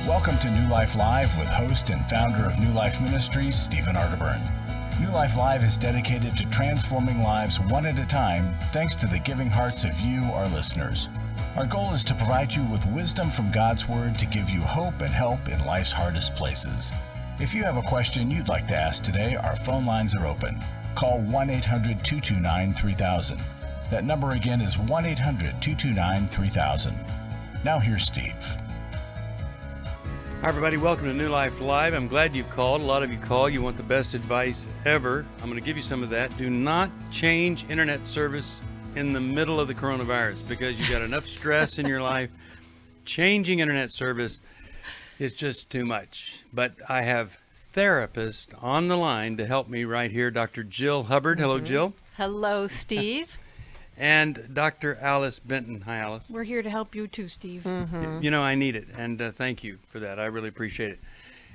Welcome to New Life Live with host and founder of New Life Ministries, Stephen Arterburn. New Life Live is dedicated to transforming lives one at a time, thanks to the giving hearts of you, our listeners. Our goal is to provide you with wisdom from God's Word to give you hope and help in life's hardest places. If you have a question you'd like to ask today, our phone lines are open. Call 1-800-229-3000. That number again is 1-800-229-3000. Now here's Steve. Hi, everybody. Welcome to New Life Live. I'm glad you called. A lot of you call. You want the best advice ever. I'm going to give you some of that. Do not change internet service in the middle of the coronavirus because you got enough stress in your life. Changing internet service is just too much. But I have therapists on the line to help me right here. Dr. Jill Hubbard. Hello, Jill. Hello, Steve. And Dr. Alice Benton. Hi, Alice. We're here to help you too, Steve. You know, I need it, and thank you for that. I really appreciate it.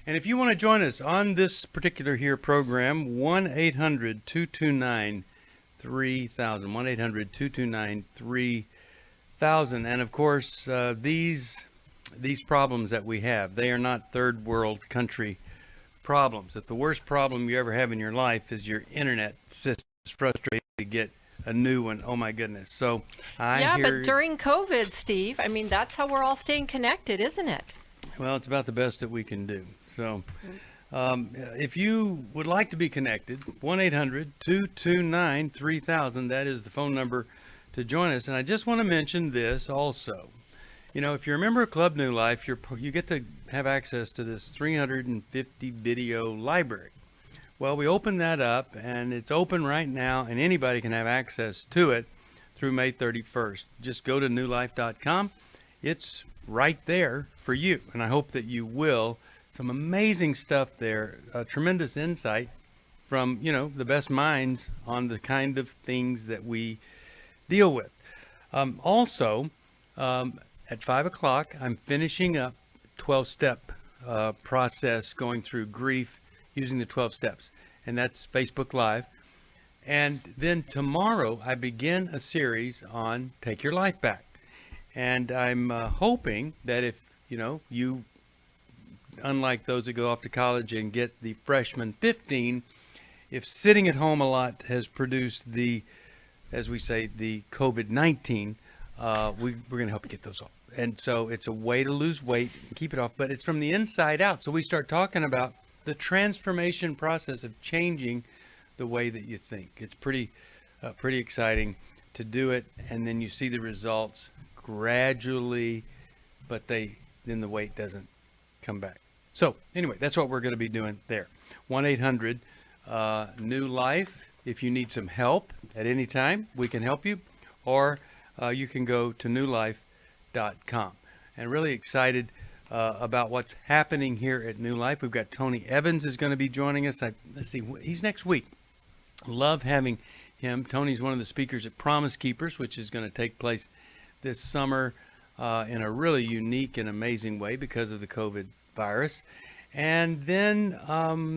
And if you want to join us on this particular here program, 1-800-229-3000, 1-800-229-3000. And of course, these problems that we have, they are not third world country problems. If the worst problem you ever have in your life is your internet system is frustrated to get a new one, oh my goodness. So but during COVID, Steve, I mean, that's how we're all staying connected, isn't it? Well, it's about the best that we can do. So if you would like to be connected, 1-800-229-3000, that is the phone number to join us. And I just want to mention this also. You know, if you're a member of Club New Life, you get to have access to this 350 video library. Well, we opened that up, and it's open right now, and anybody can have access to it through May 31st. Just go to newlife.com. It's right there for you, and I hope that you will. Some amazing stuff there, tremendous insight from, you know, the best minds on the kind of things that we deal with. Also, at 5 o'clock, I'm finishing up 12-step process going through grief using the 12 steps, and that's Facebook Live. And then tomorrow I begin a series on Take Your Life Back. And I'm hoping that if, you unlike those that go off to college and get the freshman 15, if sitting at home a lot has produced the, as we say, the COVID-19, we're going to help you get those off. And so it's a way to lose weight and keep it off, but it's from the inside out. So we start talking about the transformation process of changing the way that you think. It's pretty exciting to do it, and then you see the results gradually, but then the weight doesn't come back. So anyway, that's what we're going to be doing there. 1-800-NEW-LIFE. If you need some help at any time, we can help you, or you can go to newlife.com. And really excited about what's happening here at New Life. We've got Tony Evans is going to be joining us. Let's see, he's next week. Love having him. Tony's one of the speakers at Promise Keepers, which is going to take place this summer in a really unique and amazing way because of the COVID virus. And then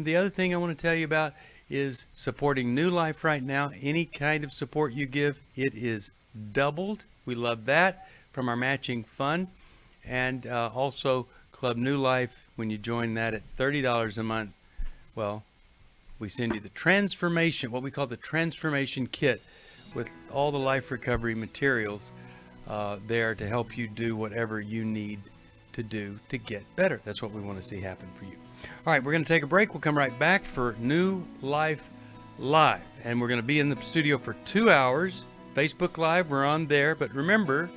the other thing I want to tell you about is supporting New Life right now. Any kind of support you give, it is doubled. We love that from our matching fund. And also Club New Life, when you join that at $30 a month, well, we send you the transformation, what we call the transformation kit, with all the life recovery materials there to help you do whatever you need to do to get better. That's what we want to see happen for you. All right, we're going to take a break. We'll come right back for New Life Live. And we're going to be in the studio for 2 hours. Facebook Live, we're on there. But remember,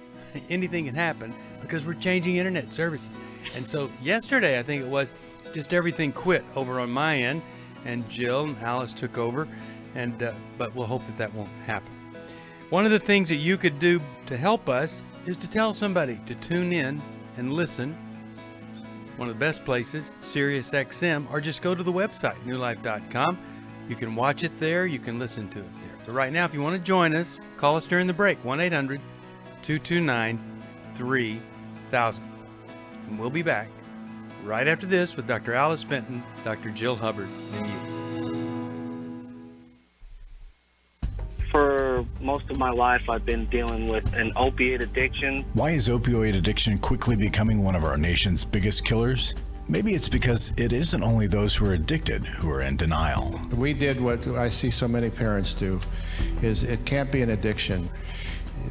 anything can happen because we're changing internet service. And so yesterday, I think it was, just everything quit over on my end, and Jill and Alice took over, and but we'll hope that that won't happen. One of the things that you could do to help us is to tell somebody to tune in and listen. One of the best places, SiriusXM, or just go to the website, newlife.com. You can watch it there, you can listen to it there. But right now, if you want to join us, call us during the break, 1-800-229-3000. And we'll be back right after this with Dr. Alice Benton, Dr. Jill Hubbard, and you. For Most of my life I've been dealing with an opiate addiction. Why is opioid addiction quickly becoming one of our nation's biggest killers? Maybe it's because it isn't only those who are addicted who are in denial. We did what I see so many parents do, is it can't be an addiction.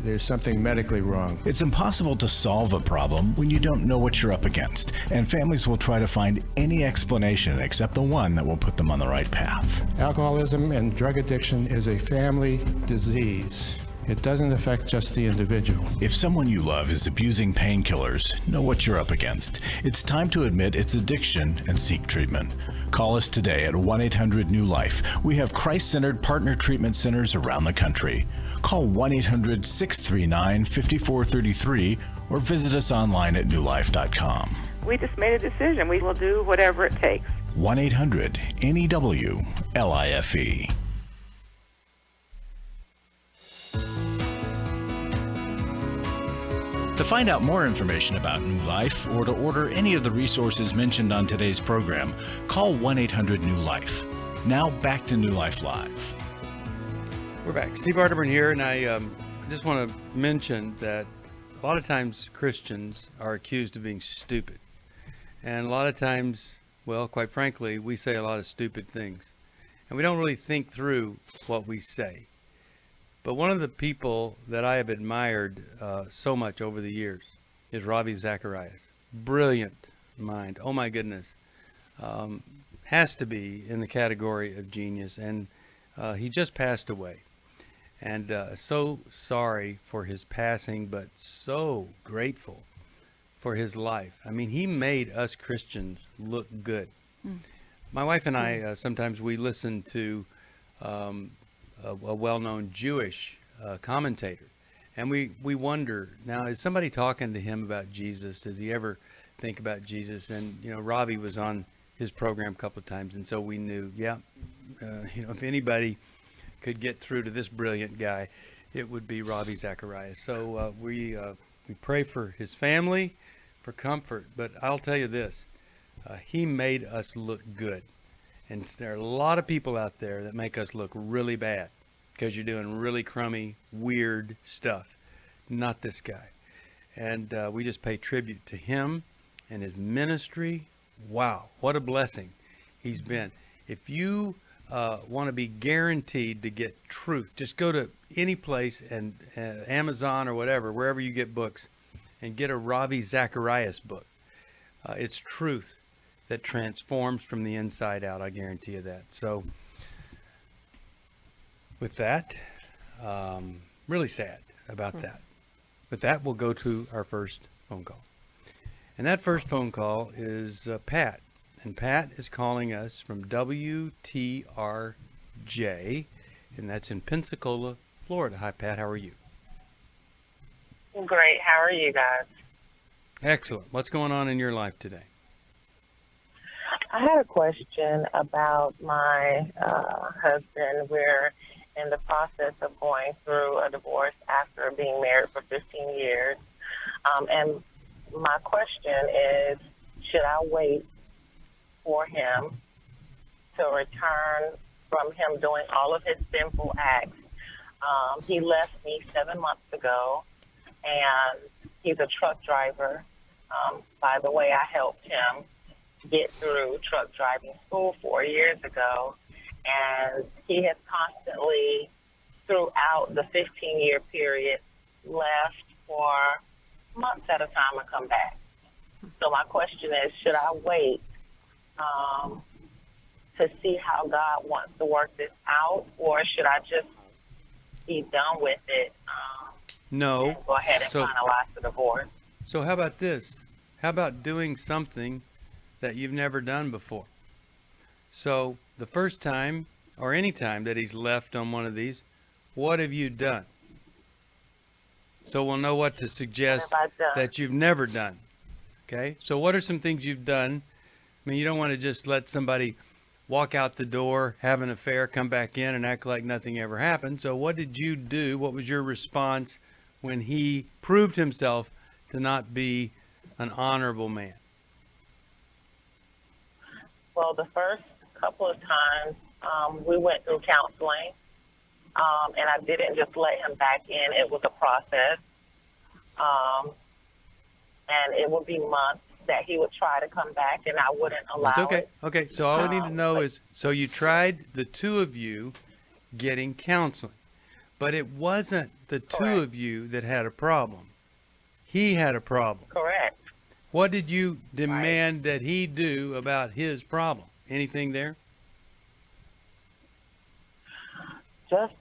There's something medically wrong. It's impossible to solve a problem when you don't know what you're up against, and families will try to find any explanation except the one that will put them on the right path. Alcoholism and drug addiction is a family disease. It doesn't affect just the individual. If someone you love is abusing painkillers, know what you're up against. It's time to admit it's addiction and seek treatment. Call us today at 1-800-NEW-LIFE. We have Christ-centered partner treatment centers around the country. Call 1-800-639-5433 or visit us online at newlife.com. We just made a decision. We will do whatever it takes. 1-800-NEW-LIFE. To find out more information about New Life or to order any of the resources mentioned on today's program, call 1-800-NEW-LIFE. Now back to New Life Live. We're back. Steve Arterburn here, and I just want to mention that a lot of times Christians are accused of being stupid. And a lot of times, well, quite frankly, we say a lot of stupid things. And we don't really think through what we say. But one of the people that I have admired so much over the years is Ravi Zacharias. Brilliant mind. Oh my goodness. Has to be in the category of genius. And he just passed away. And so sorry for his passing, but so grateful for his life. I mean, he made us Christians look good. My wife and I, sometimes we listen to a well-known Jewish commentator. And we wonder, now, is somebody talking to him about Jesus? Does he ever think about Jesus? And, you know, Ravi was on his program a couple of times, and so we knew, if anybody could get through to this brilliant guy, it would be Ravi Zacharias. So we pray for his family, for comfort. But I'll tell you this, he made us look good. And there are a lot of people out there that make us look really bad because you're doing really crummy, weird stuff. Not this guy. And we just pay tribute to him and his ministry. Wow, what a blessing he's been. If you want to be guaranteed to get truth, just go to any place and Amazon or whatever, wherever you get books, and get a Ravi Zacharias book. It's truth that transforms from the inside out. I guarantee you that. So with that, really sad about that. But that will go to our first phone call. And that first phone call is Pat. And Pat is calling us from WTRJ, and that's in Pensacola, Florida. Hi, Pat. How are you? Great. How are you guys? Excellent. What's going on in your life today? I had a question about my husband. We're in the process of going through a divorce after being married for 15 years. And my question is, should I wait for him to return from him doing all of his sinful acts? He left me 7 months ago, and he's a truck driver. By the way, I helped him get through truck driving school 4 years ago, and he has constantly, throughout the 15-year period, left for months at a time and come back. So my question is, should I wait to see how God wants to work this out, or should I just be done with it? No. And go ahead and finalize the divorce. So how about this? How about doing something that you've never done before? So the first time or any time that he's left on one of these, what have you done? So we'll know what to suggest that you've never done. Okay? So what are some things you've done? I mean, you don't want to just let somebody walk out the door, have an affair, come back in, and act like nothing ever happened. So what did you do? What was your response when he proved himself to not be an honorable man? Well, the first couple of times we went through counseling, And I didn't just let him back in. It was a process. And it would be months that he would try to come back, and I wouldn't allow That's okay. it. Okay, so all we need to know is, so you tried, the two of you, getting counseling. But it wasn't the two of you that had a problem. He had a problem. Correct. What did you demand that he do about his problem? Anything there? Just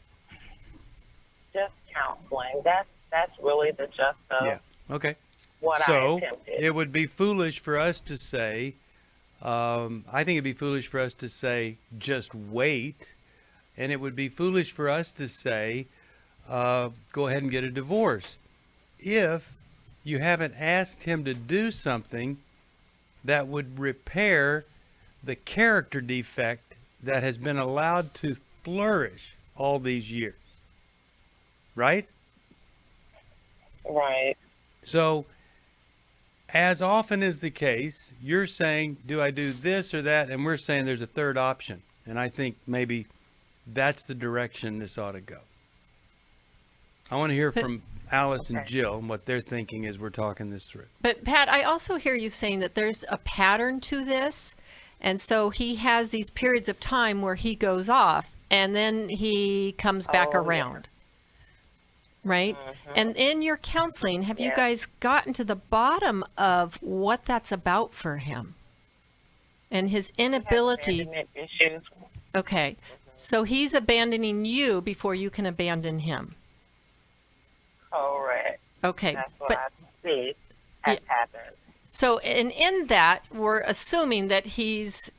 counseling. That's really the gist of Okay. what I So attempted. it would be foolish for us to say, I think it'd be foolish for us to say, just wait. And it would be foolish for us to say, go ahead and get a divorce, if you haven't asked him to do something that would repair the character defect that has been allowed to flourish all these years. Right? Right. So, as often is the case, you're saying, do I do this or that? And we're saying there's a third option. And I think maybe that's the direction this ought to go. I want to hear from Alice and Jill and what they're thinking as we're talking this through. But Pat, I also hear you saying that there's a pattern to this. And so he has these periods of time where he goes off and then he comes back around. Right? Mm-hmm. And in your counseling, have you guys gotten to the bottom of what that's about for him? And his inability. Abandonment issues. Okay. So he's abandoning you before you can abandon him. Correct. Okay. That's what I see has happened. So in that, we're assuming that he's,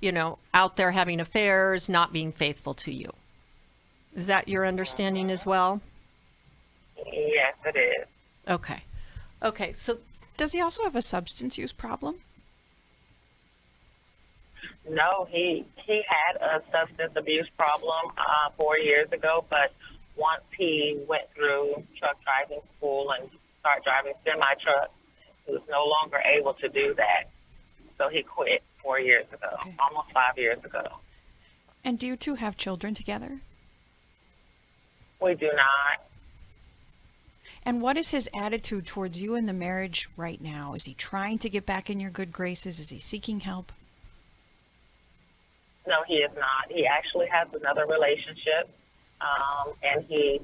out there having affairs, not being faithful to you. Is that your understanding as well? Yes, it is. Okay. Okay. So does he also have a substance use problem? No, he had a substance abuse problem 4 years ago, but once he went through truck driving school and started driving semi-truck, he was no longer able to do that. So he quit 4 years ago, almost 5 years ago. And do you two have children together? We do not. And what is his attitude towards you in the marriage right now? Is he trying to get back in your good graces? Is he seeking help? No, he is not. He actually has another relationship, and he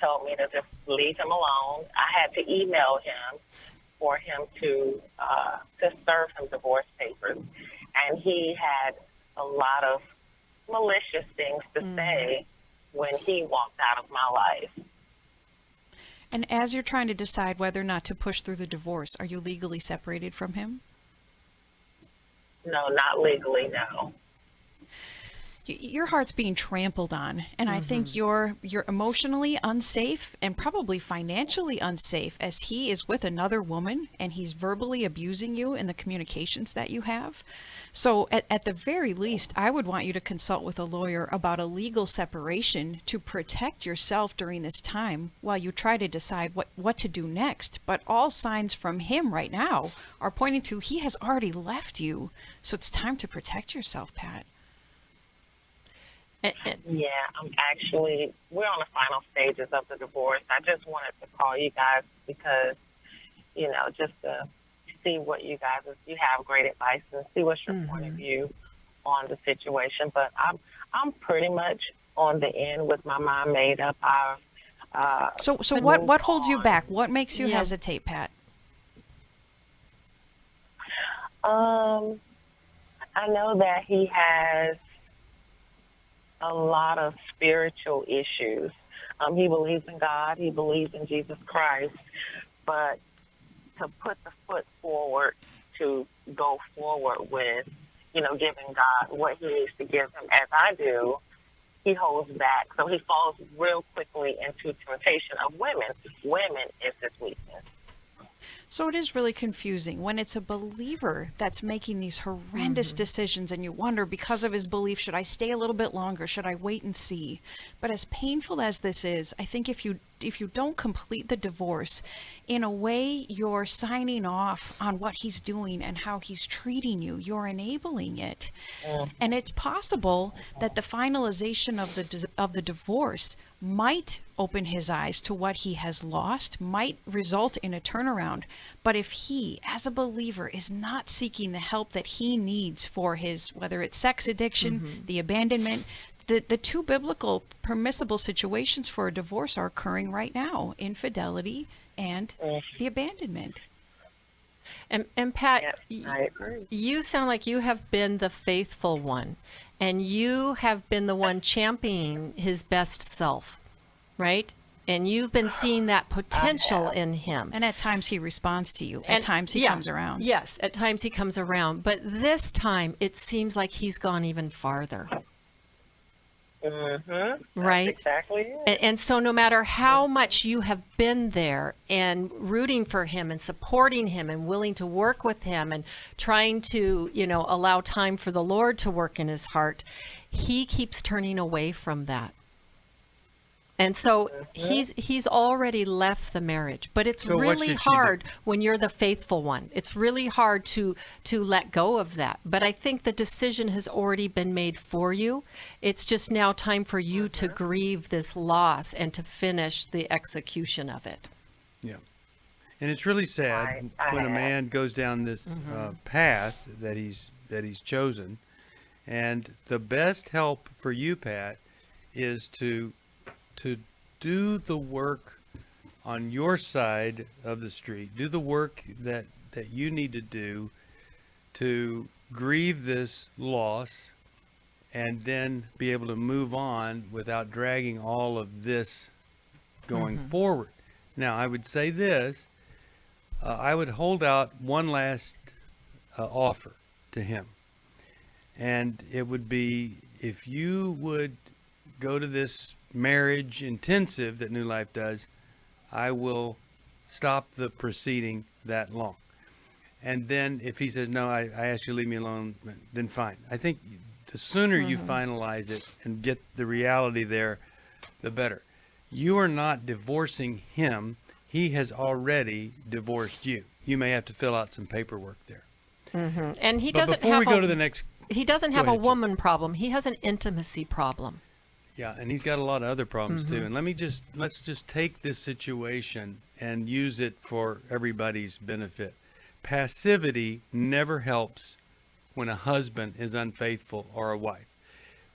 told me to just leave him alone. I had to email him for him to serve him divorce papers, and he had a lot of malicious things to say when he walked out of my life. And as you're trying to decide whether or not to push through the divorce, are you legally separated from him? No, not legally, no. Your heart's being trampled on, and I think you're emotionally unsafe and probably financially unsafe as he is with another woman and he's verbally abusing you in the communications that you have. So at the very least, I would want you to consult with a lawyer about a legal separation to protect yourself during this time while you try to decide what to do next. But all signs from him right now are pointing to he has already left you. So it's time to protect yourself, Pat. Yeah, we're on the final stages of the divorce. I just wanted to call you guys because, just to see what you have great advice and see what's your point of view on the situation. But I'm pretty much on the end with my mind made up. So what holds you back? What makes you hesitate, Pat? I know that he has a lot of spiritual issues. He believes in God. He believes in Jesus Christ. But to put the foot forward to go forward with, giving God what he needs to give him as I do, he holds back. So he falls real quickly into temptation of women. Women is his weakness. So it is really confusing when it's a believer that's making these horrendous decisions and you wonder, because of his belief, should I stay a little bit longer? Should I wait and see? But as painful as this is, I think if you you don't complete the divorce, in a way you're signing off on what he's doing and how he's treating you. You're enabling it. And it's possible that the finalization of the divorce might open his eyes to what he has lost, might result in a turnaround. But if he, as a believer, is not seeking the help that he needs for his, whether it's sex addiction, the abandonment, the two biblical permissible situations for a divorce are occurring right now: infidelity and the abandonment. And Pat, Yes, I agree. you sound like you have been the faithful one, and you have been the one championing his best self, right? And you've been seeing that potential in him. And at times he responds to you. At And- times he yeah, comes around. Yes, at times he comes around. But this time, it seems like he's gone even farther. Right? That's exactly it. And so no matter how much you have been there and rooting for him and supporting him and willing to work with him and trying to, allow time for the Lord to work in his heart, he keeps turning away from that. And so he's already left the marriage, but it's So what really should she do? hard when you're the faithful one. It's really hard to let go of that. But I think the decision has already been made for you. It's just now time for you to grieve this loss and to finish the execution of it. Yeah. And it's really sad when a man goes down this path that he's chosen. And the best help for you, Pat, is to do the work on your side of the street. Do the work that you need to do to grieve this loss and then be able to move on without dragging all of this going forward. Now, I would say this. I would hold out one last offer to him. And it would be, if you would go to this marriage intensive that New Life does, I will stop the proceeding that long. And then if he says, no, I ask you to leave me alone, then fine. I think the sooner you finalize it and get the reality there, the better. You are not divorcing him. He has already divorced you. You may have to fill out some paperwork there. And he But doesn't before we have go to the next, he doesn't Go have a ahead, Jim. woman problem. He has an intimacy problem. yeah, and he's got a lot of other problems too. And let's just take this situation and use it for everybody's benefit. Passivity never helps when a husband is unfaithful or a wife.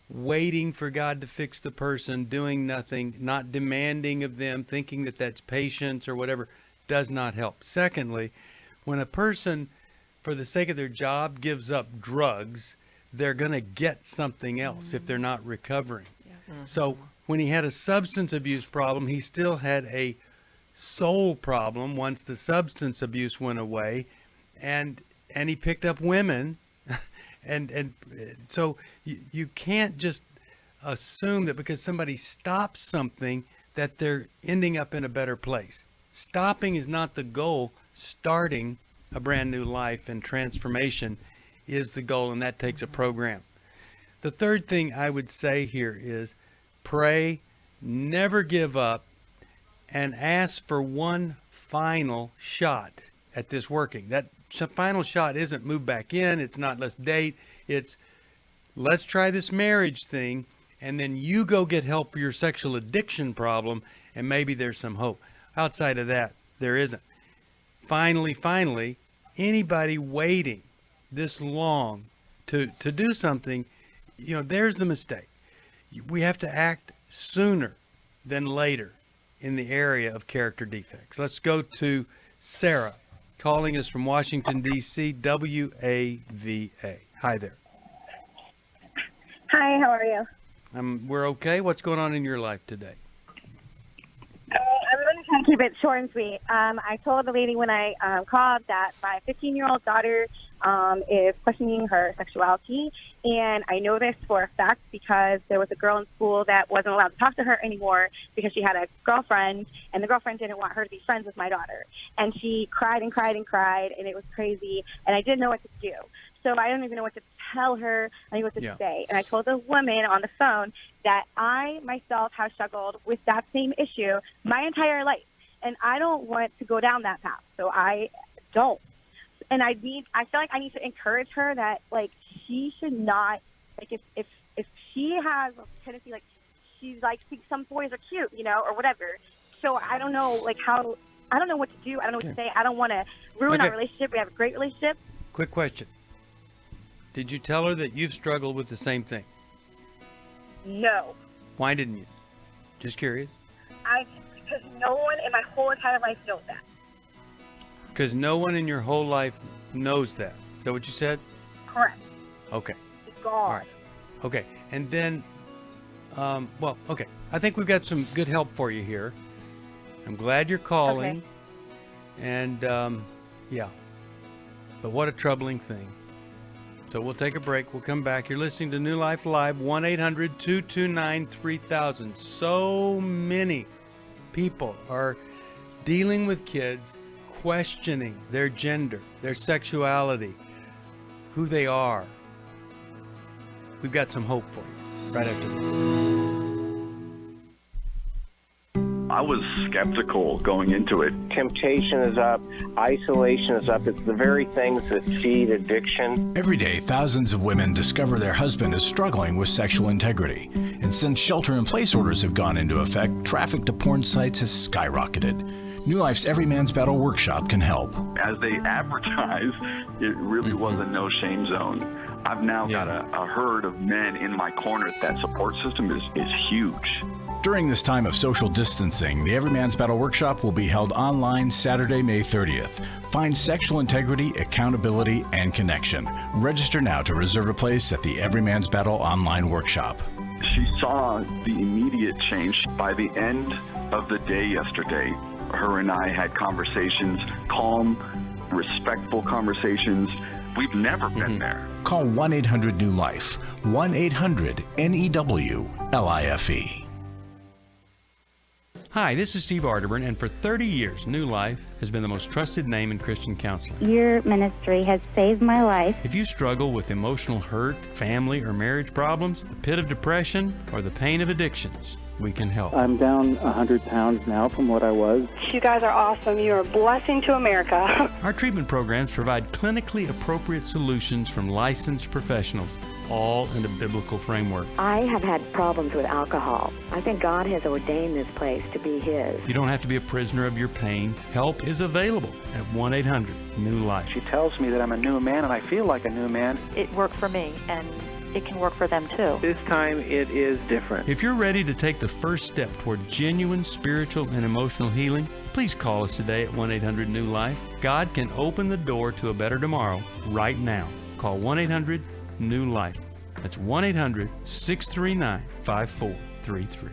Waiting for God to fix the person, doing nothing, not demanding of them, thinking that that's patience or whatever, does not help. Secondly, when a person, for the sake of their job, gives up drugs, they're going to get something else if they're not recovering. So when he had a substance abuse problem, he still had a soul problem once the substance abuse went away, and he picked up women. And so you can't just assume that because somebody stops something that they're ending up in a better place. Stopping is not the goal. Starting a brand new life and transformation is the goal, and that takes a program. The third thing I would say here is pray, never give up, and ask for one final shot at this working. That final shot isn't move back in. It's not let's date. It's let's try this marriage thing, and then you go get help for your sexual addiction problem, and maybe there's some hope. Outside of that, there isn't. Finally, anybody waiting this long to do something, there's the mistake. We have to act sooner than later in the area of character defects. Let's go to Sarah, calling us from Washington, D.C., WAVA. Hi there. Hi, how are you? We're okay. What's going on in your life today? I'm going to try to keep it short and sweet. I told the lady when I called that my 15-year-old daughter is questioning her sexuality, and I know this for a fact because there was a girl in school that wasn't allowed to talk to her anymore because she had a girlfriend, and the girlfriend didn't want her to be friends with my daughter. And she cried and cried and cried, and it was crazy, and I didn't know what to do. So I don't even know what to tell her. I don't know what to Yeah. say. And I told the woman on the phone that I myself have struggled with that same issue my entire life. And I don't want to go down that path. So I don't. And I feel like I need to encourage her that, like, she should not, like, if she has a tendency, like, she's like, think some boys are cute, you know, or whatever. So I don't know, like, I don't know what to do. I don't know what to say. I don't want to ruin our relationship. We have a great relationship. Quick question. Did you tell her that you've struggled with the same thing? No. Why didn't you? Just curious. Because no one in my whole entire life knows that. Because no one in your whole life knows that. Is that what you said? Correct. Okay. It's gone. All right. Okay. And then, okay. I think we've got some good help for you here. I'm glad you're calling. Okay. And, yeah. But what a troubling thing. So we'll take a break. We'll come back. You're listening to New Life Live, 1-800-229-3000. So many people are dealing with kids, questioning their gender, their sexuality, who they are. We've got some hope for you right after this. I was skeptical going into it. Temptation is up, isolation is up. It's the very things that feed addiction. Every day, thousands of women discover their husband is struggling with sexual integrity. And since shelter-in-place orders have gone into effect, traffic to porn sites has skyrocketed. New Life's Every Man's Battle Workshop can help. As they advertise, it really was a no-shame zone. I've now got a herd of men in my corner. That support system is huge. During this time of social distancing, the Every Man's Battle Workshop will be held online Saturday, May 30th. Find sexual integrity, accountability, and connection. Register now to reserve a place at the Every Man's Battle online workshop. She saw the immediate change. By the end of the day yesterday, her and I had conversations, calm, respectful conversations. We've never been there. Call 1-800-NEW-LIFE, 1-800-NEWLIFE. Hi, this is Steve Arterburn, and for 30 years, New Life has been the most trusted name in Christian counseling. Your ministry has saved my life. If you struggle with emotional hurt, family or marriage problems, the pit of depression, or the pain of addictions, we can help. I'm down 100 pounds now from what I was. You guys are awesome. You're a blessing to America. Our treatment programs provide clinically appropriate solutions from licensed professionals, all in a biblical framework. I have had problems with alcohol. I think God has ordained this place to be His. You don't have to be a prisoner of your pain. Help is available at 1-800-NEW-LIFE. She tells me that I'm a new man, and I feel like a new man. It worked for me, and it can work for them too. This time it is different. If you're ready to take the first step toward genuine spiritual and emotional healing, please call us today at 1-800-NEW-LIFE. God can open the door to a better tomorrow right now. Call 1-800-NEW-LIFE. That's 1-800-639-5433.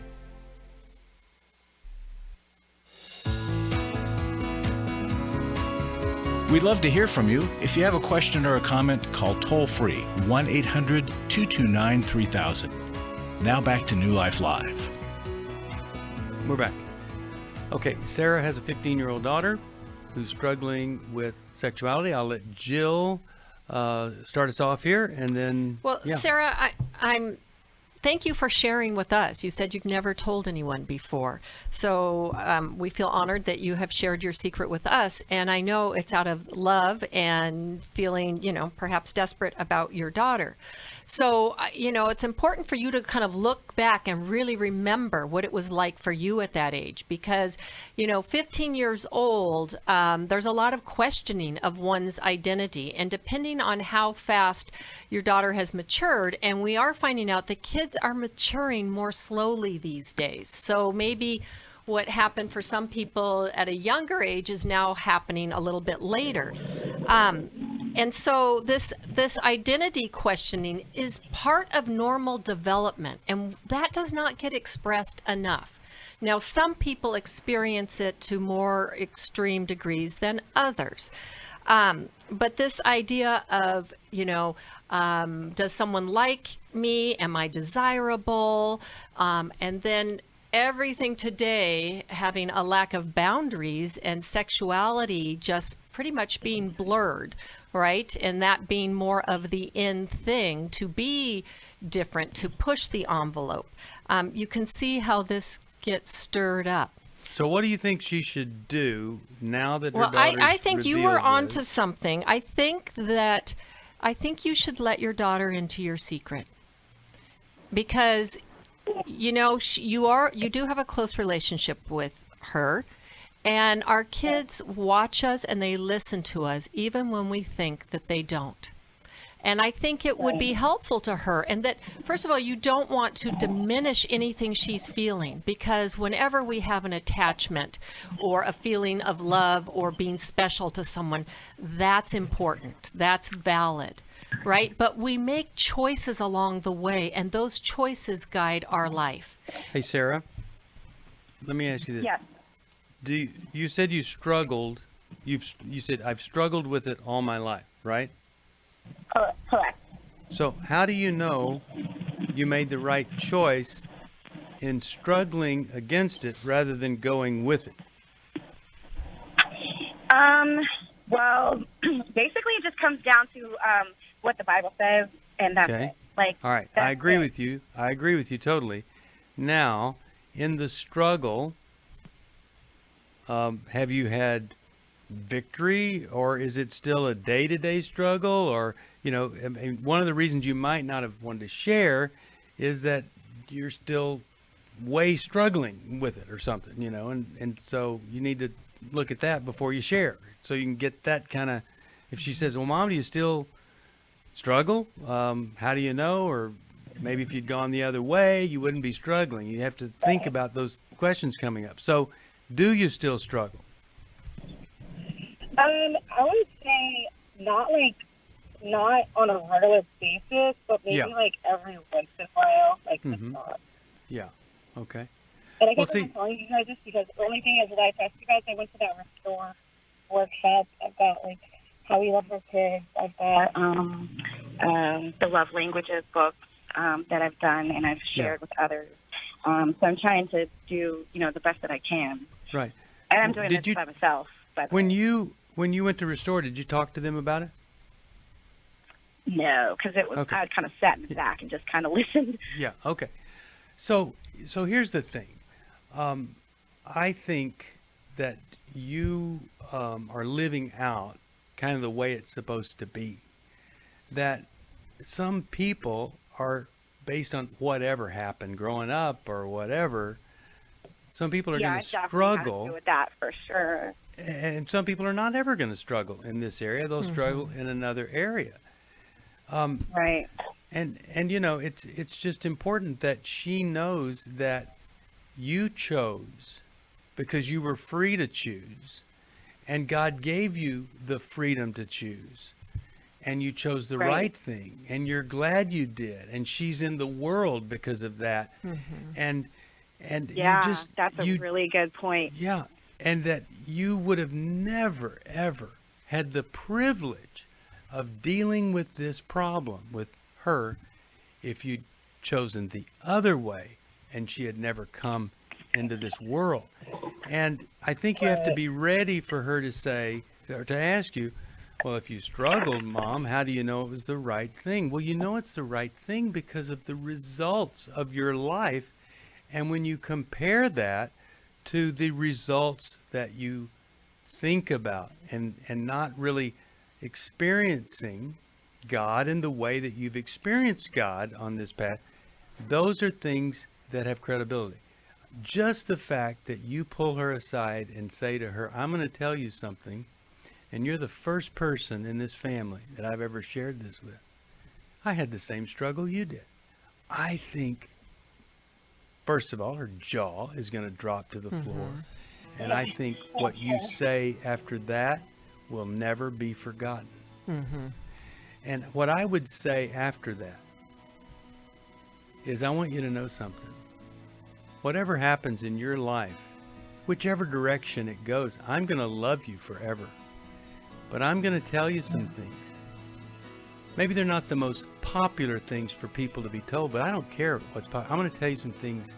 We'd love to hear from you. If you have a question or a comment, call toll-free 1-800-229-3000. Now back to New Life Live. We're back. Okay, Sarah has a 15-year-old daughter who's struggling with sexuality. I'll let Jill start us off here, and then... Well, yeah. Sarah, thank you for sharing with us. You said you've never told anyone before. So we feel honored that you have shared your secret with us. And I know it's out of love and feeling, perhaps desperate about your daughter. So, it's important for you to kind of look back and really remember what it was like for you at that age. Because, 15 years old, there's a lot of questioning of one's identity. And depending on how fast your daughter has matured, and we are finding out that kids are maturing more slowly these days. So maybe what happened for some people at a younger age is now happening a little bit later. And so this identity questioning is part of normal development, and that does not get expressed enough. Now, some people experience it to more extreme degrees than others. But this idea of, does someone like me? Am I desirable? And then everything today having a lack of boundaries and sexuality just pretty much being blurred, right? And that being more of the in thing, to be different, to push the envelope. You can see how this gets stirred up. So what do you think she should do now that her Well, daughter's I think you were revealed onto this? something. I think you should let your daughter into your secret, because you know you do have a close relationship with her, and our kids watch us and they listen to us even when we think that they don't. And I think it would be helpful to her, and that, first of all, you don't want to diminish anything she's feeling, because whenever we have an attachment or a feeling of love or being special to someone, that's important, that's valid, right? But we make choices along the way, and those choices guide our life. Hey, Sarah, let me ask you this. Yes. You said you struggled. You said, I've struggled with it all my life, right? Correct. So how do you know you made the right choice in struggling against it rather than going with it? Well, basically it just comes down to what the Bible says, and that's it. Like, all right, I agree with you. I agree with you totally. Now, in the struggle, have you had victory, or is it still a day-to-day struggle? Or, you know, I mean, one of the reasons you might not have wanted to share is that you're still way struggling with it or something, you know, and so you need to look at that before you share, so you can get that kind of, if she says, well, Mom, do you still struggle? How do you know? Or maybe if you'd gone the other way, you wouldn't be struggling. You have to think about those questions coming up. So do you still struggle? I would say not on a regular basis, but maybe like every once in a while, like a thought. Yeah. Okay. And I guess I'm telling you guys this because the only thing is that I text you guys, I went to that Restore workshop. I've got like How We Love Our Kids. I've got the Love Languages books that I've done and I've shared with others. So I'm trying to do, you know, the best that I can. Right. And I'm doing this by myself. But when you went to Restore, did you talk to them about it? No, because it was I kind of sat in the back and just kind of listened. Yeah. Okay. So here's the thing. I think that you are living out kind of the way it's supposed to be. That some people are based on whatever happened growing up or whatever. Some people are going to struggle. Had to do with that for sure. And some people are not ever going to struggle in this area. They'll struggle in another area. Right. And you know, it's just important that she knows that you chose because you were free to choose, and God gave you the freedom to choose, and you chose the right thing, and you're glad you did, and she's in the world because of that. And yeah, you just, that's a really good point. Yeah, and that you would have never, ever had the privilege of dealing with this problem with her if you'd chosen the other way and she had never come into this world. And I think you have to be ready for her to say, or to ask you, well, if you struggled, Mom, how do you know it was the right thing? Well, you know it's the right thing because of the results of your life. And when you compare that to the results that you think about and not really experiencing God in the way that you've experienced God on this path, those are things that have credibility. Just the fact that you pull her aside and say to her, I'm going to tell you something, and you're the first person in this family that I've ever shared this with. I had the same struggle you did. I think, first of all, her jaw is going to drop to the floor. And I think what you say after that will never be forgotten. And what I would say after that is I want you to know something. Whatever happens in your life, whichever direction it goes, I'm going to love you forever. But I'm going to tell you some things. Maybe they're not the most popular things for people to be told, but I don't care what's popular. I'm going to tell you some things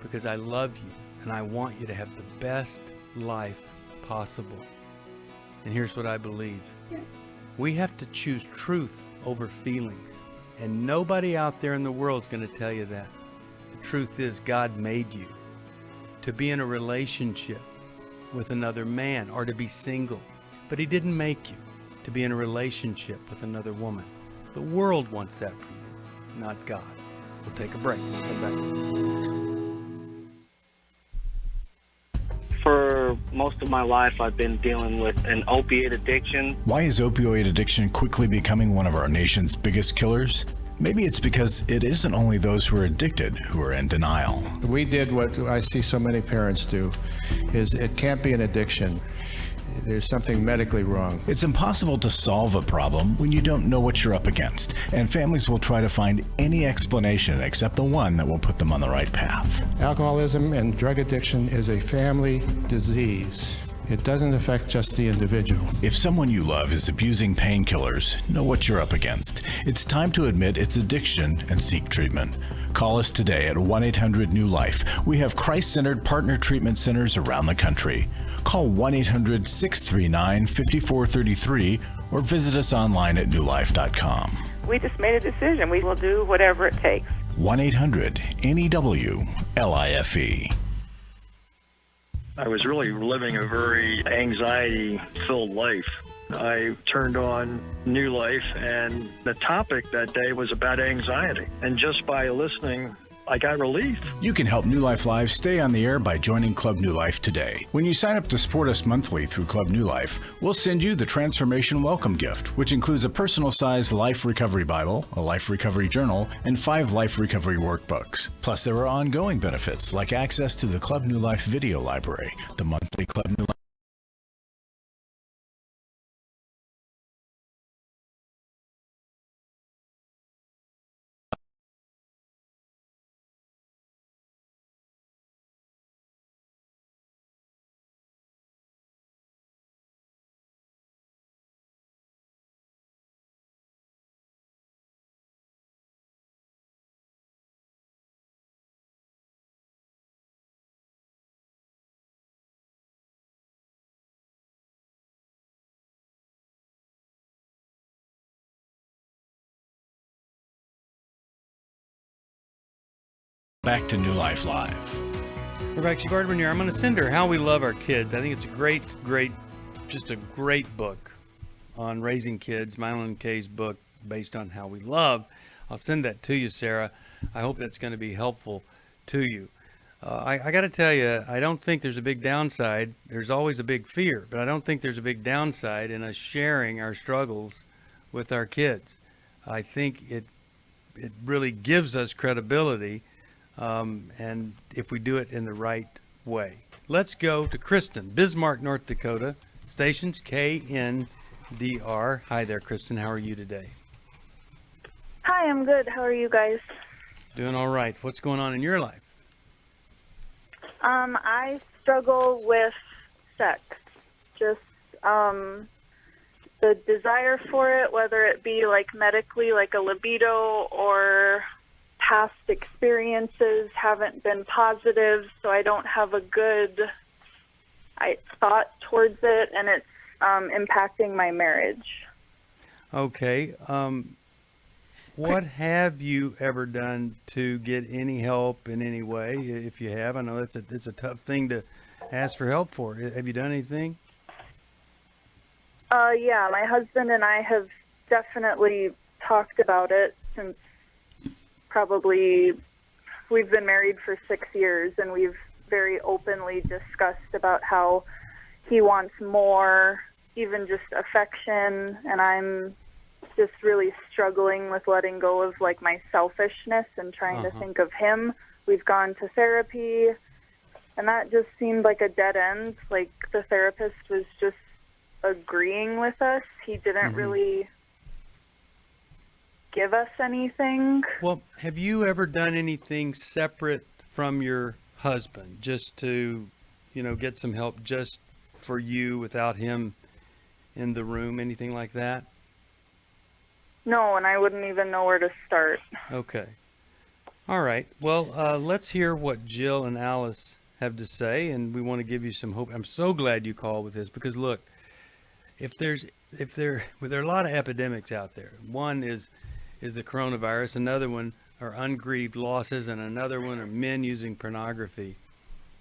because I love you and I want you to have the best life possible. And here's what I believe. We have to choose truth over feelings. And nobody out there in the world is going to tell you that. The truth is God made you to be in a relationship with another man or to be single. But he didn't make you to be in a relationship with another woman. The world wants that for you, not God. We'll take a break. We'll come back. For most of my life, I've been dealing with an opiate addiction. Why is opioid addiction quickly becoming one of our nation's biggest killers? Maybe it's because it isn't only those who are addicted who are in denial. We did what I see so many parents do, is it can't be an addiction. There's something medically wrong. It's impossible to solve a problem when you don't know what you're up against, and families will try to find any explanation except the one that will put them on the right path. Alcoholism and drug addiction is a family disease. It doesn't affect just the individual. If someone you love is abusing painkillers, know what you're up against. It's time to admit it's addiction and seek treatment. Call us today at 1-800-NEW-LIFE. We have Christ-centered partner treatment centers around the country. Call 1-800-639-5433 or visit us online at newlife.com. We just made a decision. We will do whatever it takes. 1-800-NEW-LIFE. I was really living a very anxiety-filled life. I turned on New Life, and the topic that day was about anxiety. And just by listening, I got relief. You can help New Life Live stay on the air by joining Club New Life today. When you sign up to support us monthly through Club New Life, we'll send you the Transformation Welcome Gift, which includes a personal-sized Life Recovery Bible, a Life Recovery Journal, and 5 Life Recovery Workbooks. Plus, there are ongoing benefits like access to the Club New Life video library, the monthly Club New Life. Back to New Life Live. We're back to Arterburn here. I'm going to send her How We Love Our Kids. I think it's a great book on raising kids. Madeline Kay's book based on how we love. I'll send that to you, Sarah. I hope that's going to be helpful to you. I got to tell you, I don't think there's a big downside. There's always a big fear, but I don't think there's a big downside in us sharing our struggles with our kids. I think it really gives us credibility. And if we do it in the right way. Let's go to Kristen, Bismarck, North Dakota, stations KNDR. Hi there, Kristen. How are you today? Hi, I'm good. How are you guys? Doing all right. What's going on in your life? I struggle with sex. Just the desire for it, whether it be like medically, like a libido, or past experiences haven't been positive, so I don't have a good thought towards it, and it's impacting my marriage. Okay. What have you ever done to get any help in any way, if you have? I know it's a tough thing to ask for help for. Have you done anything? Yeah, my husband and I have definitely talked about it since we've been married for 6 years, and we've very openly discussed about how he wants more, even just affection, and I'm just really struggling with letting go of like my selfishness and trying to think of him. We've gone to therapy, and that just seemed like a dead end. Like the therapist was just agreeing with us. He didn't really give us anything. Well, have you ever done anything separate from your husband just to, get some help just for you without him in the room, anything like that? No, and I wouldn't even know where to start. Okay. All right. Well, let's hear what Jill and Alice have to say, and we want to give you some hope. I'm so glad you called with this because, look, if there's there are a lot of epidemics out there. One is the coronavirus. Another one are ungrieved losses, and another one are men using pornography.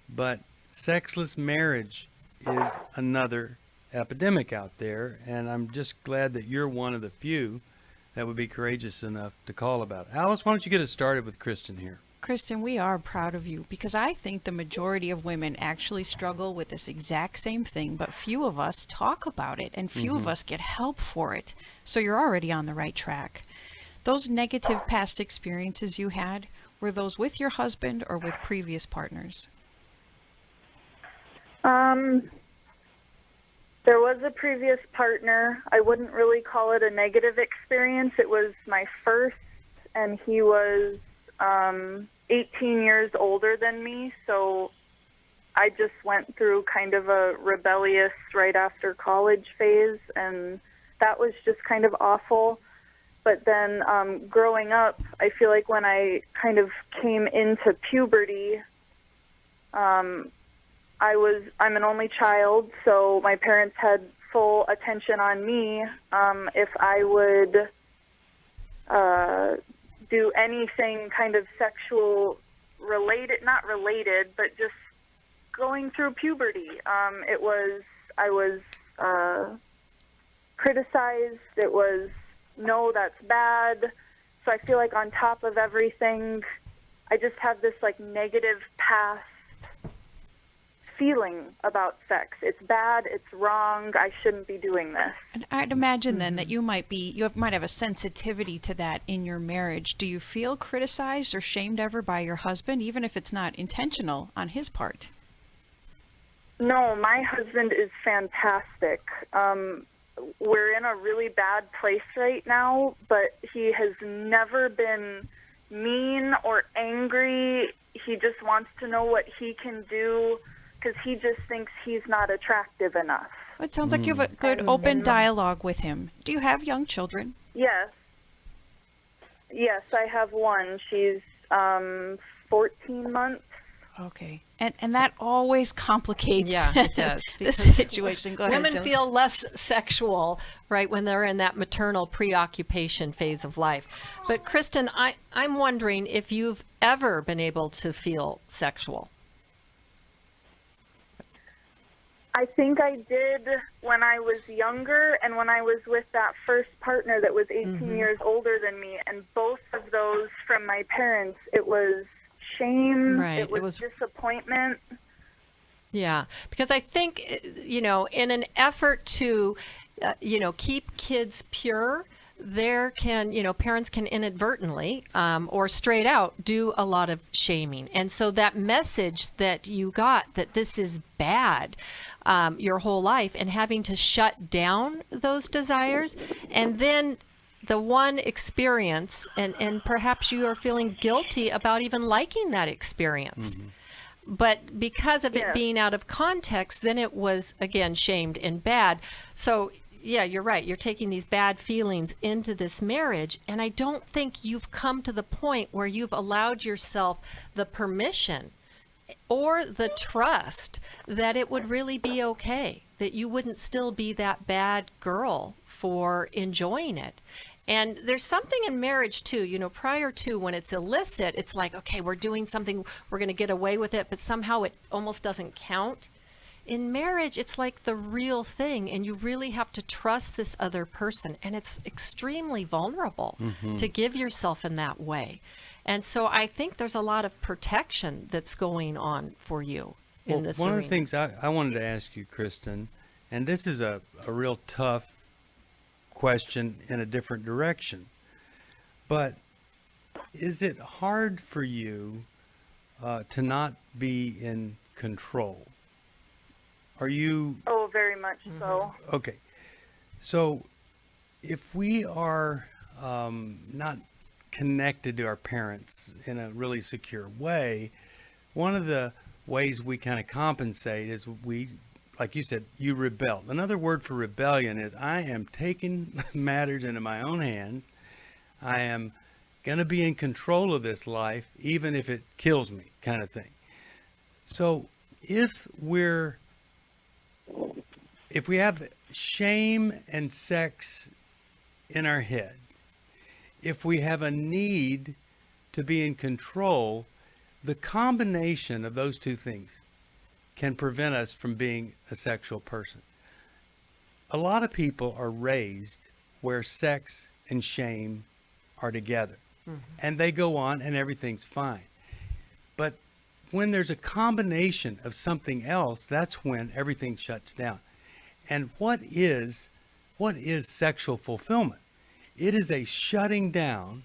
But sexless marriage is another epidemic out there, and I'm just glad that you're one of the few that would be courageous enough to call about it. Alice, why don't you get us started with Kristen here? Kristen, we are proud of you because I think the majority of women actually struggle with this exact same thing, but few of us talk about it and few of us get help for it. So you're already on the right track. Those negative past experiences you had, were those with your husband or with previous partners? There was a previous partner. I wouldn't really call it a negative experience. It was my first, and he was 18 years older than me, so I just went through kind of a rebellious right after college phase, and that was just kind of awful. But then growing up, I feel like when I kind of came into puberty, I'm an only child, so my parents had full attention on me. If I would do anything kind of sexual related, not related, but just going through puberty, I was criticized. It was, no, that's bad. So I feel like on top of everything, I just have this like negative past feeling about sex. It's bad, it's wrong, I shouldn't be doing this. And I'd imagine then that you might have a sensitivity to that in your marriage. Do you feel criticized or shamed ever by your husband, even if it's not intentional on his part? No, my husband is fantastic. We're in a really bad place right now, but he has never been mean or angry. He just wants to know what he can do because he just thinks he's not attractive enough. It sounds like you have a good open dialogue with him. Do you have young children? Yes. Yes, I have one. She's 14 months. Okay. And that always complicates it does, the situation. Go ahead, women Jill. feel less sexual, right, when they're in that maternal preoccupation phase of life. But Kristen, I'm wondering if you've ever been able to feel sexual. I think I did when I was younger and when I was with that first partner that was 18 years older than me. And both of those from my parents, it was shame, it was disappointment. Yeah, because I think, in an effort to, keep kids pure, parents can inadvertently or straight out do a lot of shaming. And so that message that you got that this is bad your whole life and having to shut down those desires, and then the one experience, and perhaps you are feeling guilty about even liking that experience. But because of it being out of context, then it was, again, shamed and bad. So, yeah, you're right. You're taking these bad feelings into this marriage, and I don't think you've come to the point where you've allowed yourself the permission or the trust that it would really be okay, that you wouldn't still be that bad girl for enjoying it. And there's something in marriage too, prior to when it's illicit, it's like, okay, we're doing something, we're going to get away with it, but somehow it almost doesn't count. In marriage, it's like the real thing, and you really have to trust this other person, and it's extremely vulnerable to give yourself in that way. And so I think there's a lot of protection that's going on for you in this One arena. of the things I wanted to ask you, Kristen, and this is a real tough question in a different direction, but is it hard for you to not be in control? Are you? Oh, very much so. Okay. So if we are not connected to our parents in a really secure way, one of the ways we kind of compensate is we, like you said, you rebel. Another word for rebellion is I am taking matters into my own hands. I am going to be in control of this life, even if it kills me, kind of thing. So if we're if we have shame and sex in our head, if we have a need to be in control, the combination of those two things can prevent us from being a sexual person. A lot of people are raised where sex and shame are together, and they go on and everything's fine. But when there's a combination of something else, that's when everything shuts down. And what is sexual fulfillment? It is a shutting down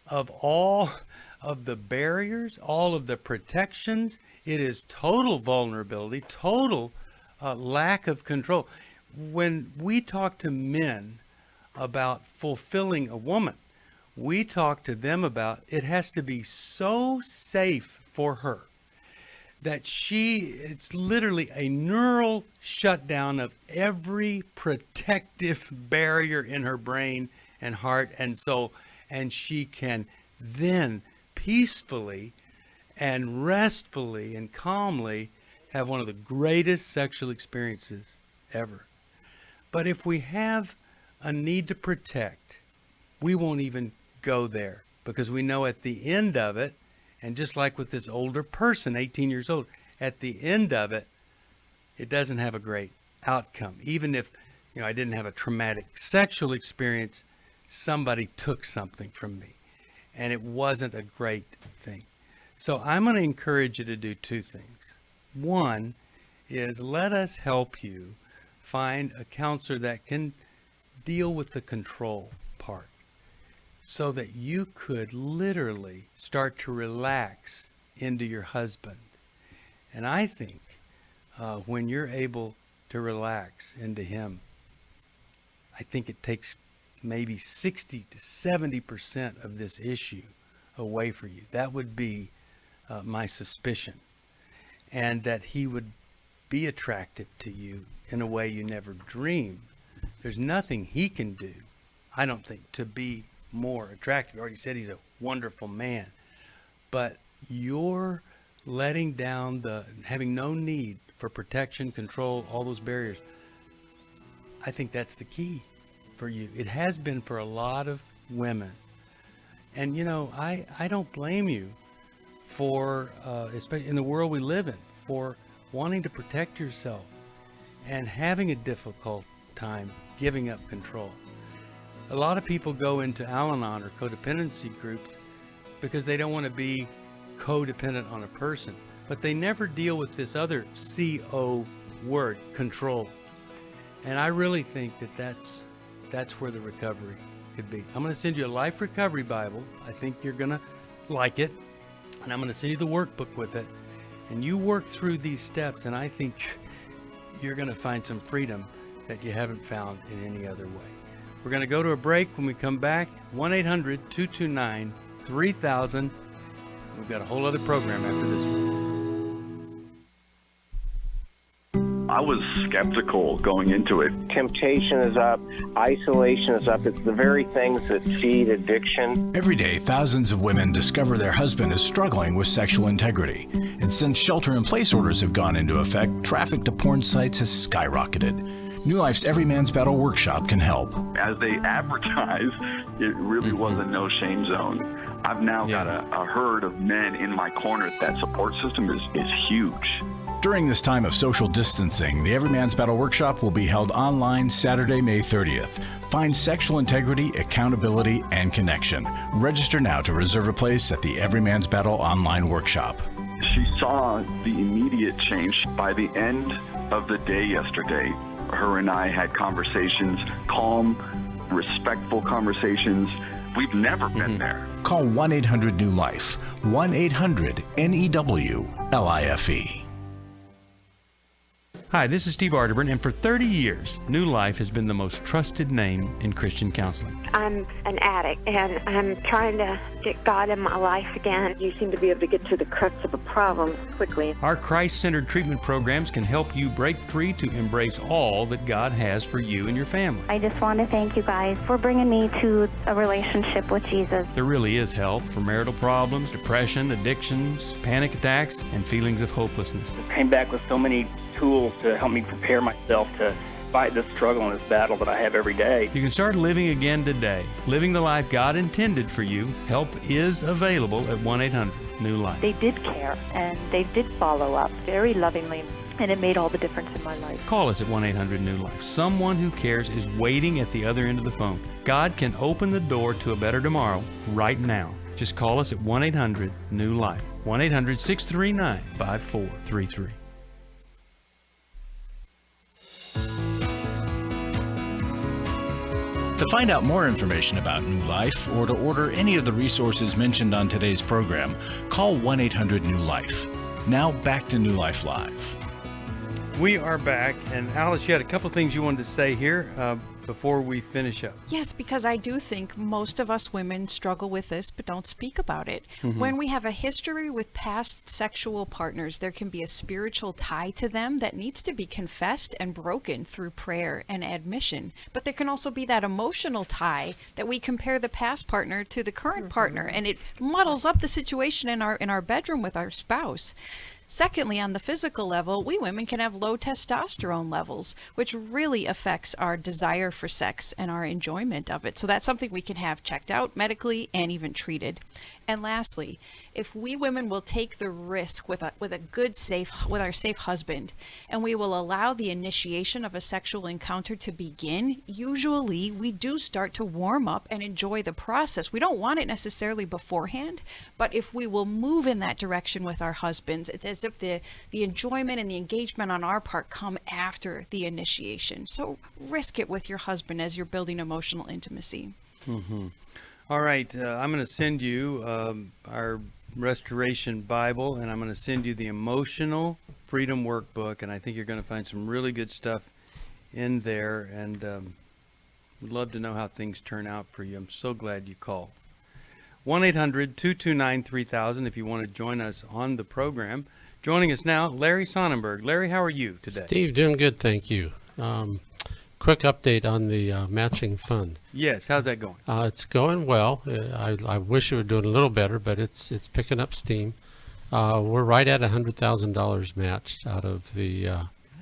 of all of the barriers, all of the protections. It is total vulnerability, total lack of control. When we talk to men about fulfilling a woman, we talk to them about it has to be so safe for her that it's literally a neural shutdown of every protective barrier in her brain and heart and soul, and she can then peacefully and restfully and calmly have one of the greatest sexual experiences ever. But if we have a need to protect, we won't even go there, because we know at the end of it, and just like with this older person, 18 years old, at the end of it, it doesn't have a great outcome. Even if, I didn't have a traumatic sexual experience, somebody took something from me, and it wasn't a great thing. So I'm going to encourage you to do two things. One is, let us help you find a counselor that can deal with the control part, so that you could literally start to relax into your husband. And I think when you're able to relax into him, I think it takes maybe 60 to 70% of this issue away for you. That would be my suspicion. And that he would be attractive to you in a way you never dreamed. There's nothing he can do, I don't think, to be more attractive. You already said he's a wonderful man. But you're letting down having no need for protection, control, all those barriers. I think that's the key for you. It has been for a lot of women. And I don't blame you for, especially in the world we live in, for wanting to protect yourself and having a difficult time giving up control. A lot of people go into Al-Anon or codependency groups because they don't want to be codependent on a person, but they never deal with this other C-O word, control. And I really think that's where the recovery could be. I'm going to send you a Life Recovery Bible. I think you're going to like it. And I'm going to send you the workbook with it. And you work through these steps, and I think you're going to find some freedom that you haven't found in any other way. We're going to go to a break. When we come back, 1-800-229-3000. We've got a whole other program after this one. I was skeptical going into it. Temptation is up. Isolation is up. It's the very things that feed addiction. Every day, thousands of women discover their husband is struggling with sexual integrity. And since shelter-in-place orders have gone into effect, traffic to porn sites has skyrocketed. New Life's Every Man's Battle Workshop can help. As they advertise, it really was a no-shame zone. I've now got a herd of men in my corner. That support system is huge. During this time of social distancing, the Every Man's Battle Workshop will be held online Saturday, May 30th. Find sexual integrity, accountability, and connection. Register now to reserve a place at the Every Man's Battle online workshop. She saw the immediate change by the end of the day yesterday. Her and I had conversations, calm, respectful conversations. We've never been there. Call 1-800-NEW-LIFE, 1-800-NEWLIFE. Hi, this is Steve Arterburn, and for 30 years, New Life has been the most trusted name in Christian counseling. I'm an addict, and I'm trying to get God in my life again. You seem to be able to get to the crux of a problem quickly. Our Christ-centered treatment programs can help you break free to embrace all that God has for you and your family. I just want to thank you guys for bringing me to a relationship with Jesus. There really is help for marital problems, depression, addictions, panic attacks, and feelings of hopelessness. Came back with so many tools to help me prepare myself to fight this struggle and this battle that I have every day. You can start living again today, living the life God intended for you. Help is available at 1-800-NEW-LIFE. They did care, and they did follow up very lovingly, and it made all the difference in my life. Call us at 1-800-NEW-LIFE. Someone who cares is waiting at the other end of the phone. God can open the door to a better tomorrow right now. Just call us at 1-800-NEW-LIFE. 1-800-639-5433. To find out more information about New Life or to order any of the resources mentioned on today's program, call 1-800-NEW-LIFE. Now back to New Life Live. We are back, and Alice, you had a couple of things you wanted to say here before we finish up. Yes, because I do think most of us women struggle with this, but don't speak about it. Mhm. When we have a history with past sexual partners, there can be a spiritual tie to them that needs to be confessed and broken through prayer and admission. But there can also be that emotional tie that we compare the past partner to the current partner, and it muddles up the situation in our bedroom with our spouse. Secondly, on the physical level, we women can have low testosterone levels, which really affects our desire for sex and our enjoyment of it. So that's something we can have checked out medically and even treated. And lastly, if we women will take the risk with our safe husband, and we will allow the initiation of a sexual encounter to begin, usually we do start to warm up and enjoy the process. We don't want it necessarily beforehand, but if we will move in that direction with our husbands, it's as if the enjoyment and the engagement on our part come after the initiation. So risk it with your husband as you're building emotional intimacy. Mm-hmm. All right, I'm going to send you our Restoration Bible, and I'm going to send you the Emotional Freedom Workbook, and I think you're going to find some really good stuff in there, and would love to know how things turn out for you. I'm so glad you called. 1-800-229-3000 if you want to join us on the program. Joining us now, Larry Sonnenberg. Larry, how are you today? Steve, doing good, thank you. Quick update on the matching fund. Yes, how's that going? It's going well. I wish it were doing a little better, but it's picking up steam. We're right at $100,000 matched out of the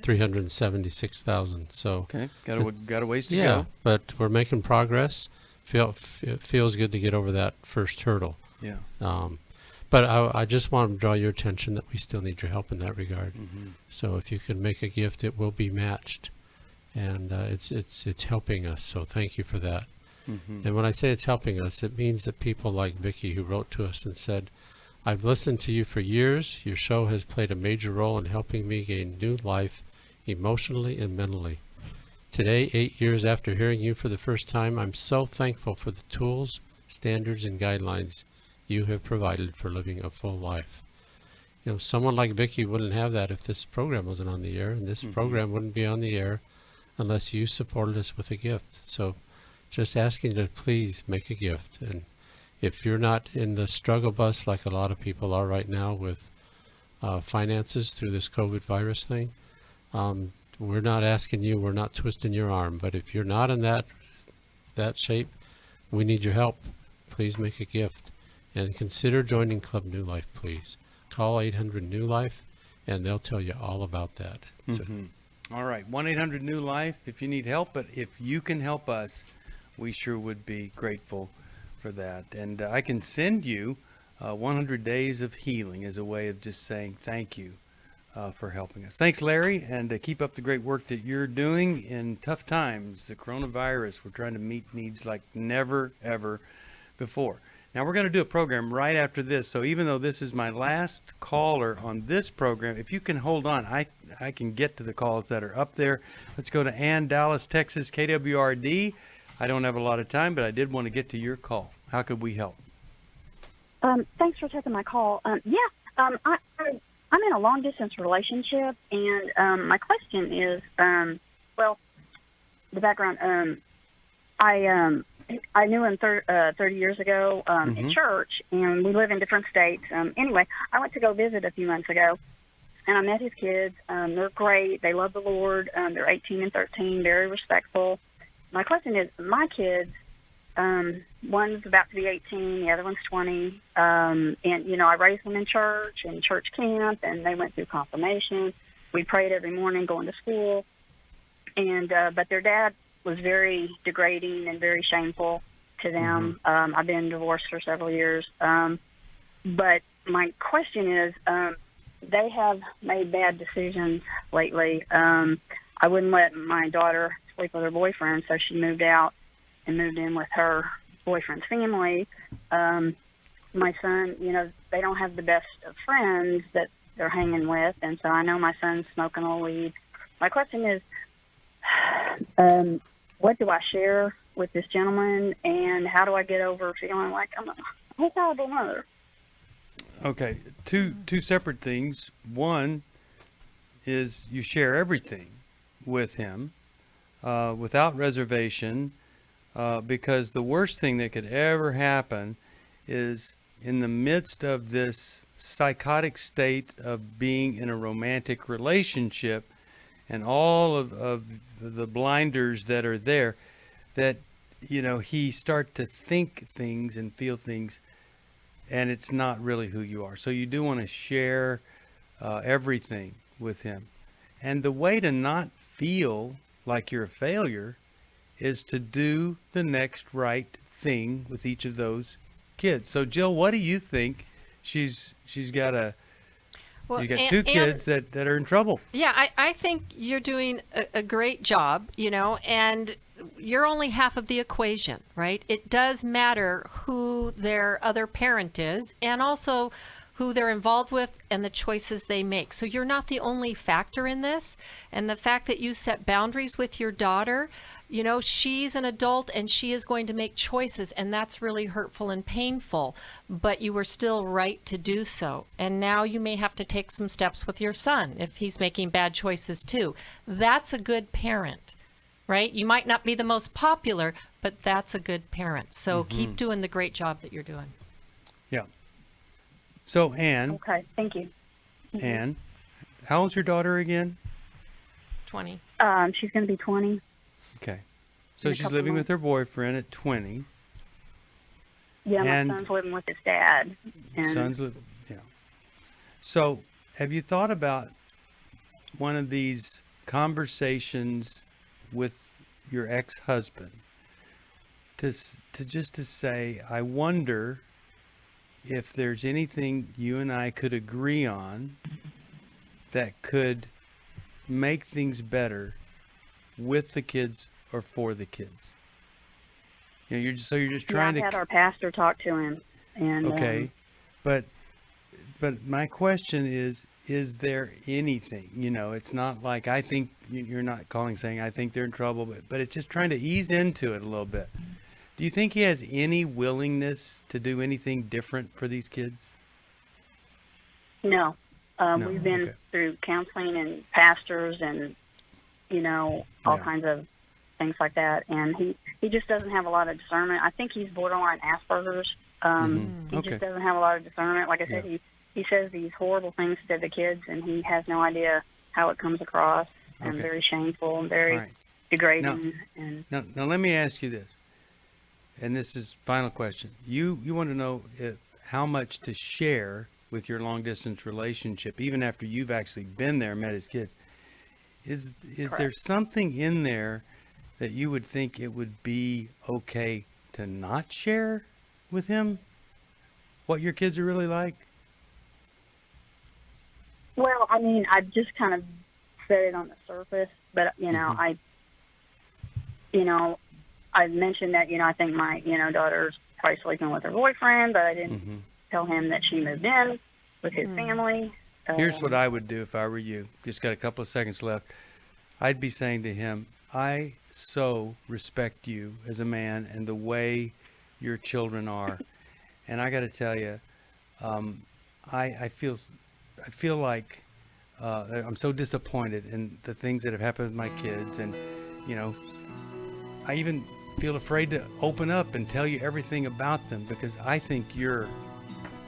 $376,000. So okay, got a ways to go. Yeah, but we're making progress. It feels good to get over that first hurdle. Yeah. But I just want to draw your attention that we still need your help in that regard. Mm-hmm. So if you can make a gift, it will be matched. And it's helping us, so thank you for that. Mm-hmm. And when I say it's helping us, it means that people like Vicky, who wrote to us and said, I've listened to you for years. Your show has played a major role in helping me gain new life emotionally and mentally. Today, 8 years after hearing you for the first time, I'm so thankful for the tools, standards, and guidelines you have provided for living a full life. You know, someone like Vicky wouldn't have that if this program wasn't on the air, and this program wouldn't be on the air unless you supported us with a gift. So just asking you to please make a gift. And if you're not in the struggle bus like a lot of people are right now with finances through this COVID virus thing, we're not asking you, we're not twisting your arm. But if you're not in that shape, we need your help. Please make a gift. And consider joining Club New Life, please. Call 800-NEW-LIFE, and they'll tell you all about that. Mm-hmm. All right, 1-800-NEW-LIFE if you need help, but if you can help us, we sure would be grateful for that. And I can send you 100 Days of Healing as a way of just saying thank you for helping us. Thanks, Larry, and keep up the great work that you're doing in tough times. The coronavirus, we're trying to meet needs like never, ever before. Now, we're going to do a program right after this, so even though this is my last caller on this program, if you can hold on, I can get to the calls that are up there. Let's go to Ann, Dallas, Texas, KWRD. I don't have a lot of time, but I did want to get to your call. How could we help? Thanks for taking my call. I'm in a long-distance relationship, and my question is, the background, I knew him 30 years ago in church, and we live in different states. Anyway, I went to go visit a few months ago, and I met his kids. They're great. They love the Lord. They're 18 and 13, very respectful. My question is, my kids, one's about to be 18, the other one's 20, and, I raised them in church and church camp, and they went through confirmation. we prayed every morning going to school. And but their dad was very degrading and very shameful to them. I've been divorced for several years. But my question is, they have made bad decisions lately. I wouldn't let my daughter sleep with her boyfriend, so she moved out and moved in with her boyfriend's family. My son, they don't have the best of friends that they're hanging with, and so I know my son's smoking a weed. My question is, what do I share with this gentleman, and how do I get over feeling like I'm a horrible mother? Okay, two separate things. One is you share everything with him without reservation, because the worst thing that could ever happen is in the midst of this psychotic state of being in a romantic relationship and all of the blinders that are there, that he start to think things and feel things, and it's not really who you are. So you do want to share everything with him. And the way to not feel like you're a failure is to do the next right thing with each of those kids. So Jill, what do you think? She's got you got two kids that are in trouble. Yeah, I think you're doing a great job, and you're only half of the equation, right? It does matter who their other parent is, and also who they're involved with and the choices they make. So you're not the only factor in this. And the fact that you set boundaries with your daughter, she's an adult and she is going to make choices, and that's really hurtful and painful, but you were still right to do so. And now you may have to take some steps with your son if he's making bad choices too. That's a good parent, right? You might not be the most popular, but that's a good parent. So keep doing the great job that you're doing. Yeah. So Ann. Okay, thank you. Ann, how old's your daughter again? 20. She's going to be 20. Okay. So she's living with her boyfriend at 20. Yeah, my son's living with his dad. Yeah. So have you thought about one of these conversations with your ex-husband to say, I wonder if there's anything you and I could agree on that could make things better with the kids or for the kids? You're just trying to. I've had our pastor talk to him, and okay, but my question is there anything? It's not like I think you're not calling saying I think they're in trouble, but it's just trying to ease into it a little bit. Do you think he has any willingness to do anything different for these kids? No. We've been through counseling and pastors and, all kinds of things like that. And he just doesn't have a lot of discernment. I think he's borderline Asperger's. He just doesn't have a lot of discernment. Like I said, he says these horrible things to the kids, and he has no idea how it comes across, and very shameful and very degrading. Now, let me ask you this. And this is final question. You want to know how much to share with your long distance relationship, even after you've actually been there and met his kids. Is there something in there that you would think it would be okay to not share with him? What your kids are really like? Well, I mean, I just kind of said it on the surface, but I mentioned that, I think my, daughter's probably sleeping with her boyfriend, but I didn't tell him that she moved in with his family. Here's what I would do if I were you. Just got a couple of seconds left. I'd be saying to him, I so respect you as a man and the way your children are. And I got to tell you, I feel like I'm so disappointed in the things that have happened with my kids. And, I even feel afraid to open up and tell you everything about them, because I think you're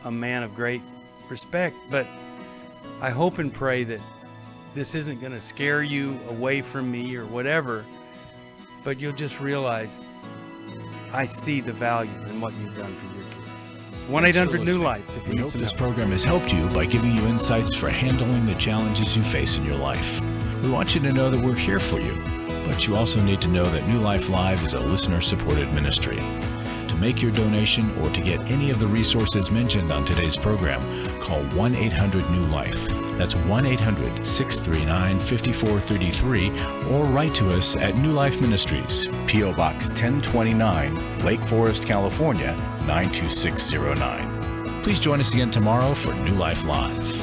a man of great respect. But I hope and pray that this isn't going to scare you away from me or whatever, but you'll just realize I see the value in what you've done for your kids. 1-800-NEW-LIFE. If you We need hope some this help. program has helped you by giving you insights for handling the challenges you face in your life. We want you to know that we're here for you, but you also need to know that New Life Live is a listener-supported ministry. To make your donation or to get any of the resources mentioned on today's program, call 1-800-NEW-LIFE. That's 1-800-639-5433, or write to us at New Life Ministries, P.O. Box 1029, Lake Forest, California, 92609. Please join us again tomorrow for New Life Live.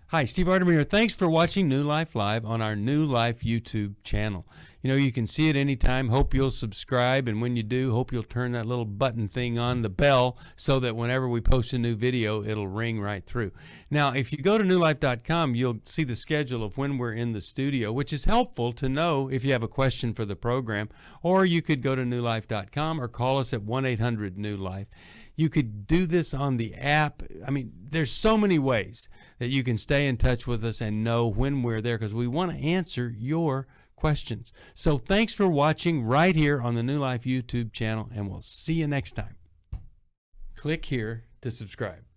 Hi, Steve Arterburn here. Thanks for watching New Life Live on our New Life YouTube channel. You know, you can see it anytime. Hope you'll subscribe, and when you do, hope you'll turn that little button thing on, the bell, so that whenever we post a new video, it'll ring right through. Now, if you go to newlife.com, you'll see the schedule of when we're in the studio, which is helpful to know if you have a question for the program, or you could go to newlife.com or call us at 1-800-NEW-LIFE. You could do this on the app. I mean, there's so many ways that you can stay in touch with us and know when we're there, because we want to answer your questions. So thanks for watching right here on the New Life YouTube channel, and we'll see you next time. Click here to subscribe.